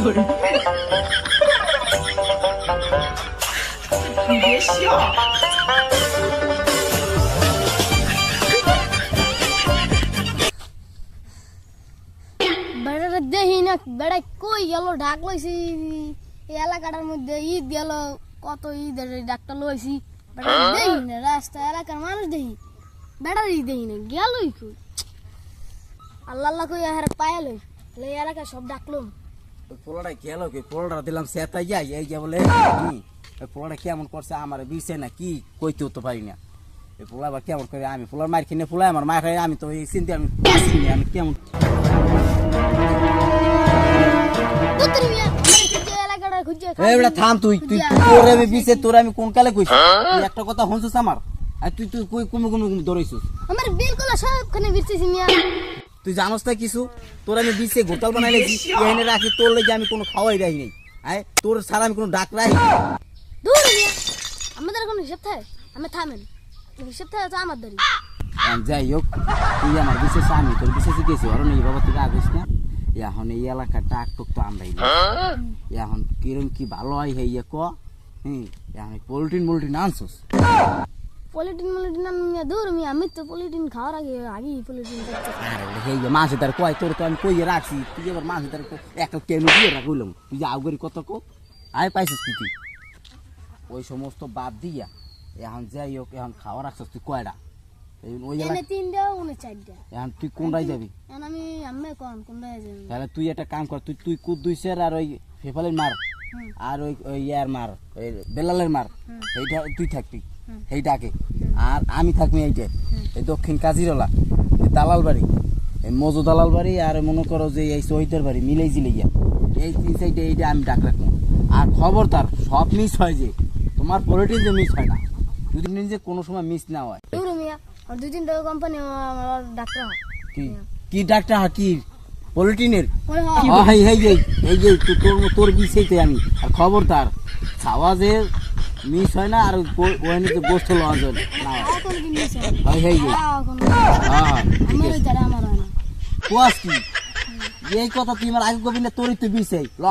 你别笑。বেড়াটা দেখি না বেড়া কই গেল ঢাক লইছি এই এলাকাটার মধ্যে ঈদ গেল কত ঈদের ডাকটা লইছি বেড়া দেখি না রাস্তা এলাকার মানুষ দেখি বেড়ার ঈদ দেখি না গেলই কই আল্লাহ আল্লাহ কই আর পায়া লই এই এলাকা সব ডাকলো পোলাটা গেল কি পোলাটা দিলাম সেতাই যাই এই যে বলে পোলাটা কেমন করছে আমার বিষে না কি কইতেও তো পারি না এই পোলা আবার কেমন করে আমি পোলার মার কিনে পোলা আমার মার খাই আমি তো এই চিন্তা আমি আমি কেমন তুই মিয়া খুঁজে এলাকাটা খুঁজে এই বেটা থাম তুই তুই তোর আমি বিষে তোর আমি কোন কালে কইছি তুই একটা কথা শুনছিস আমার আর তুই তুই কই কুমু কুমু দৌড়াইছিস আমার বিলকুল সবখানে বিরতেছি মিয়া তুই জানোস না কিছু তোর আমি বিষে গোটাল বানাই লেছি এখানে রাখি তোর লেগে আমি কোনো খাওয়াই রাখি নাই আয় তোর ছাড়া আমি কোনো ডাক রাখি দূর মিয়া আমাদের কোনো হিসাব থাকে আমি থামেন হিসাব থাকে তো আমার দাঁড়ি যাই হোক তুই আমার বিশেষ আমি তোর বিশেষ গেছি আর নেই বাবা তুই আগিস না এখন এই এলাকা টাক টুক তো আমরাই এখন কিরম কি ভালো হয় হে ক এখন পলিটিন মলিটিন আনছোস পলিটিন মিয়া দূর মিয়া আমি তো পলিটিন খাওয়ার আগে পলিটিন আরে হে মাসে তার কয় তোর তো আমি কইয়ে রাখছি তুই এবার মাসে তার একটা কেন দিয়ে রাখলাম তুই যে আউগরি কত কো আয় পাইছিস কি তুই ওই সমস্ত বাদ দিয়া এখন যাই হোক এখন খাওয়া রাখছিস তুই কয়টা ওই তিনটা উনি চারটা এখন তুই কোনটাই যাবি এখন আমি আম্মে কোনটায় যাবি তাহলে তুই একটা কাম কর তুই তুই কুদ দুইছের আর ওই ফেফালের মার আর ওই ইয়ার মার ওই বেলালের মার এইটা তুই থাকবি এইটাকে আর আমি থাকবি এইটা এই দক্ষিণ কাজিরলা এই দালাল বাড়ি এই মজু দালাল বাড়ি আর মনে করো যে এই শহীদের বাড়ি মিলেই জিলেইয়া এই তিন সাইডে এইটা আমি ডাক রাখবো আর খবরদার সব মিস হয় যে তোমার পলিটিক্স যে মিস হয় না দুদিন যে কোনো সময় মিস না হয় দূর মিয়া আর দুই তিনটা কোম্পানি আমার ডাক্তার হয় কি কি ডাকটা কি পলিটিনের হয় এই যে তোর তোর বিষয়তে আমি আর খবরদার সাওয়াজের মিস হয় না আর ওখানে তো গোস্ত লওয়া যায় না কোন জিনিস হয় হ্যাঁ ঠিক আছে আমার হয় না কোয়াস কি এই কথা তুই আমার আগে কবি না তোরই তো বিষয় ল